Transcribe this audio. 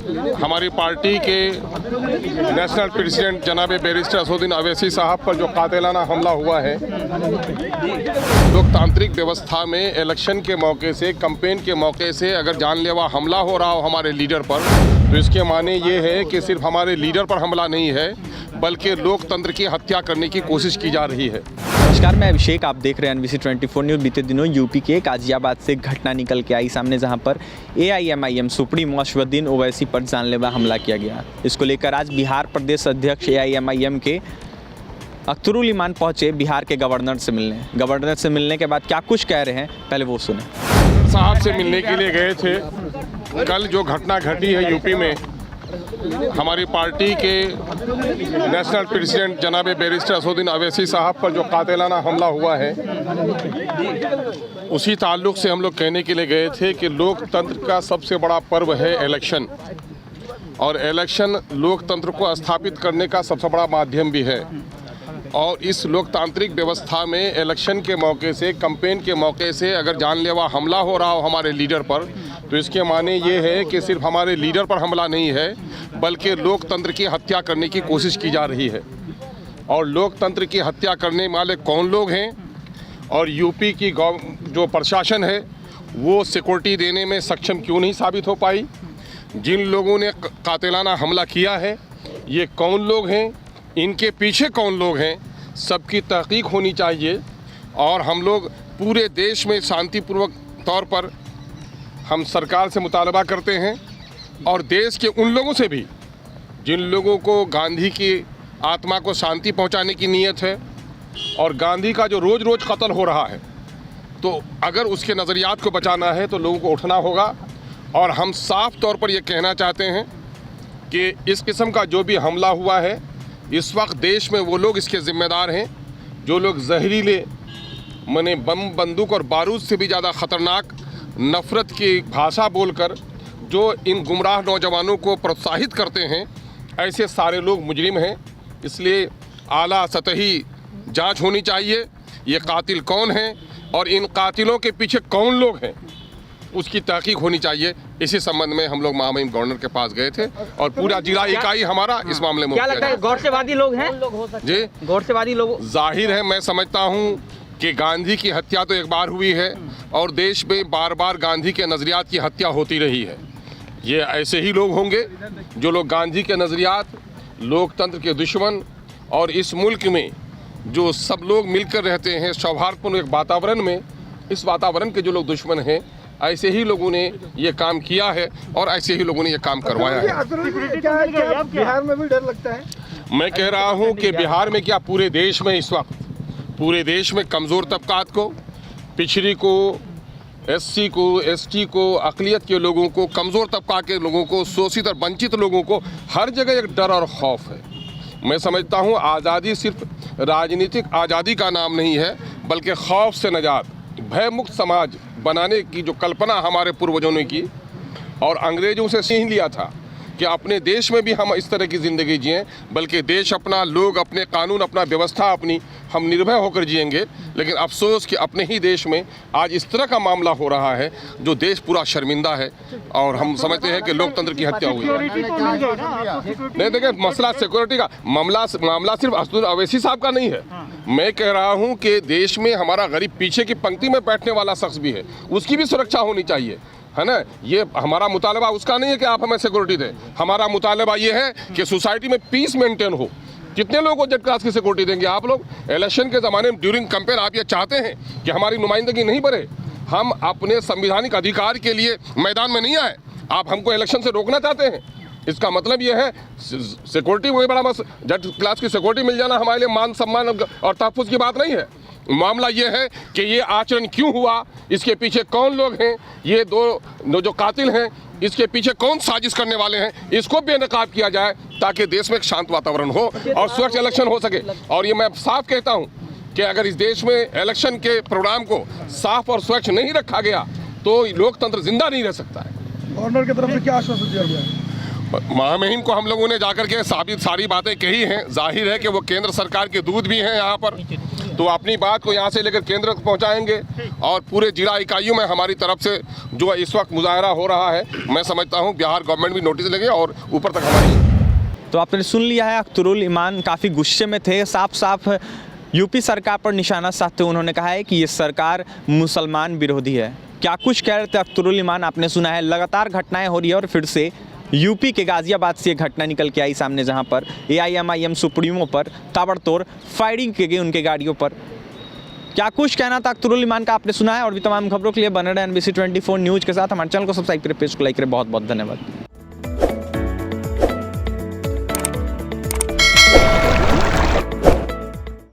हमारी पार्टी के national president जनाब बैरिस्टर असदुद्दीन अवैसी साहब पर जो कातिलाना हमला हुआ है, लोकतांत्रिक व्यवस्था में इलेक्शन के मौके से, कैंपेन के मौके से अगर जानलेवा हमला हो रहा हो हमारे लीडर पर, तो इसके माने ये है कि सिर्फ हमारे लीडर पर हमला नहीं है बल्कि लोकतंत्र की हत्या करने की कोशिश की जा रही है। नमस्कार, मैं अभिषेक, आप देख रहे हैं NBC 24 न्यूज़। बीते दिनों यूपी के गाजियाबाद से घटना निकल के आई सामने, जहां पर AIMIM सुप्रीमो असदुद्दीन ओवैसी पर जानलेवा हमला किया गया। इसको लेकर आज बिहार प्रदेश अध्यक्ष AIMIM के अख्तरुल ईमान पहुंचे बिहार के गवर्नर से मिलने। गवर्नर से मिलने के बाद क्या कुछ कह रहे हैं, पहले वो सुने। साहब से मिलने के लिए गए थे। कल जो घटना घटी है यूपी में, हमारी पार्टी के नेशनल प्रेसिडेंट जनाब बैरिस्टर असदुद्दीन अवैसी साहब पर जो कातिलाना हमला हुआ है, उसी ताल्लुक़ से हम लोग कहने के लिए गए थे कि लोकतंत्र का सबसे बड़ा पर्व है इलेक्शन, और इलेक्शन लोकतंत्र को स्थापित करने का सबसे बड़ा माध्यम भी है। और इस लोकतांत्रिक व्यवस्था में इलेक्शन के मौके से, कैंपेन के मौके से अगर जानलेवा हमला हो रहा हो हमारे लीडर पर, तो इसके माने ये है कि सिर्फ हमारे लीडर पर हमला नहीं है बल्कि लोकतंत्र की हत्या करने की कोशिश की जा रही है। और लोकतंत्र की हत्या करने वाले कौन लोग हैं, और यूपी की जो प्रशासन है वो सिक्योरिटी देने में सक्षम क्यों नहीं साबित हो पाई, जिन लोगों ने कातिलाना हमला किया है ये कौन लोग हैं, इनके पीछे कौन लोग हैं, सबकी तहकीक होनी चाहिए। और हम लोग पूरे देश में शांतिपूर्वक तौर पर हम सरकार से मुतालबा करते हैं, और देश के उन लोगों से भी जिन लोगों को गांधी की आत्मा को शांति पहुंचाने की नीयत है, और गांधी का जो रोज़ रोज़ कत्ल हो रहा है, तो अगर उसके नज़रियात को बचाना है तो लोगों को उठना होगा। और हम साफ तौर पर ये कहना चाहते हैं कि इस किस्म का जो भी हमला हुआ है, इस वक्त देश में वो लोग इसके ज़िम्मेदार हैं जो लोग जहरीले मने बम, बंदूक और बारूद से भी ज़्यादा ख़तरनाक नफ़रत की भाषा बोलकर जो इन गुमराह नौजवानों को प्रोत्साहित करते हैं, ऐसे सारे लोग मुजरिम हैं। इसलिए आला सतही जांच होनी चाहिए, ये कातिल कौन हैं और इन कातिलों के पीछे कौन लोग हैं, उसकी तहकीक होनी चाहिए। इसी संबंध में हम लोग महामहिम गवर्नर के पास गए थे, और पूरा जिला इकाई हमारा इस मामले में। क्या लगता है, गौरसेवादी लोग हैं? जी, गौरसेवादी लोग। जाहिर है, मैं समझता हूँ कि गांधी की हत्या तो एक बार हुई है, और देश में बार बार गांधी के नज़रियात की हत्या होती रही है। ये ऐसे ही लोग होंगे जो लोग गांधी के नज़रियात, लोकतंत्र के दुश्मन, और इस मुल्क में जो सब लोग मिलकर रहते हैं सौहार्दपूर्ण एक वातावरण में, इस वातावरण के जो लोग दुश्मन हैं, ऐसे ही लोगों ने ये काम किया है और ऐसे ही लोगों ने ये काम करवाया है। क्या बिहार में भी डर लगता है? मैं कह रहा हूँ कि बिहार में क्या, पूरे देश में इस वक्त, पूरे देश में कमज़ोर तबकात को, पिछड़ी को, SC को, ST को, अक़लियत के लोगों को, कमज़ोर तबका के लोगों को, शोषित और वंचित लोगों को, हर जगह एक डर और खौफ है। मैं समझता हूँ आज़ादी सिर्फ राजनीतिक आज़ादी का नाम नहीं है, बल्कि खौफ से नजात, भयमुक्त समाज बनाने की जो कल्पना हमारे पूर्वजों ने की और अंग्रेज़ों से सीख लिया था कि अपने देश में भी हम इस तरह की ज़िंदगी जिएं, बल्कि देश अपना, लोग अपने, कानून अपना, व्यवस्था अपनी, हम निर्भय होकर जिएंगे। लेकिन अफसोस कि अपने ही देश में आज इस तरह का मामला हो रहा है जो देश पूरा शर्मिंदा है, और हम समझते हैं कि लोकतंत्र की हत्या हुई है। नहीं, देखिए, मसला सिक्योरिटी का मामला सिर्फ असदुद्दीन अवैसी साहब का नहीं है। मैं कह रहा हूँ कि देश में हमारा गरीब पीछे की पंक्ति में बैठने वाला शख्स भी है, उसकी भी सुरक्षा होनी चाहिए, है ना। ये हमारा मुतालबा उसका नहीं है कि आप हमें सिक्योरिटी दें, हमारा मुतालबा ये है कि सोसाइटी में पीस मेंटेन हो। कितने लोगों को जेड क्लास की सिक्योरिटी देंगे आप लोग? इलेक्शन के ज़माने में ड्यूरिंग कैंपेन आप ये चाहते हैं कि हमारी नुमाइंदगी नहीं बढ़े? हम अपने संवैधानिक अधिकार के लिए मैदान में नहीं आए, आप हमको इलेक्शन से रोकना चाहते हैं। इसका मतलब ये है सिक्योरिटी वही बड़ा, बस जेड क्लास की सिक्योरिटी मिल जाना हमारे लिए मान सम्मान और तहफ़्फ़ुज़ की बात नहीं है। मामला ये है कि ये आचरण क्यों हुआ, इसके पीछे कौन लोग हैं, ये दो जो कातिल हैं, इसके पीछे कौन साजिश करने वाले हैं, इसको बेनकाब किया जाए ताकि देश में एक शांत वातावरण हो और स्वच्छ इलेक्शन हो सके। और ये मैं साफ कहता हूँ कि अगर इस देश में इलेक्शन के प्रोग्राम को साफ और स्वच्छ नहीं रखा गया तो लोकतंत्र जिंदा नहीं रह सकता है। गवर्नर की तरफ से क्या आश्वासन दिया गया है? महामहिम को हम लोगों ने जाकर के सारी बातें कही हैं। जाहिर है कि वो केंद्र सरकार के दूत भी हैं यहाँ पर, तो अपनी बात को यहाँ से लेकर केंद्र तक पहुँचाएंगे और पूरे जिला इकाइयों में हमारी तरफ से जो इस वक्त मुजाहरा हो रहा है, मैं समझता हूँ बिहार गवर्नमेंट भी नोटिस लेंगे और ऊपर तक हमारी। तो आपने सुन लिया है, अख्तरुल ईमान काफ़ी गुस्से में थे, साफ साफ यूपी सरकार पर निशाना साधते उन्होंने कहा है कि ये सरकार मुसलमान विरोधी है। क्या कुछ कह रहे थे अख्तरुल ईमान, आपने सुना है। लगातार घटनाएं हो रही है और फिर से यूपी के गाजियाबाद से एक घटना निकल के आई सामने, जहां पर AIMIM सुप्रीमो पर ताबड़तोड़ फायरिंग की गई उनके गाड़ियों पर। क्या कुछ कहना था अख्तरुल ईमान का, आपने सुना है। और भी तमाम खबरों के लिए बने रहे NBC 24 न्यूज़ के साथ। हमारे चैनल को सब्सक्राइब करें, पेज को लाइक करें। बहुत बहुत धन्यवाद।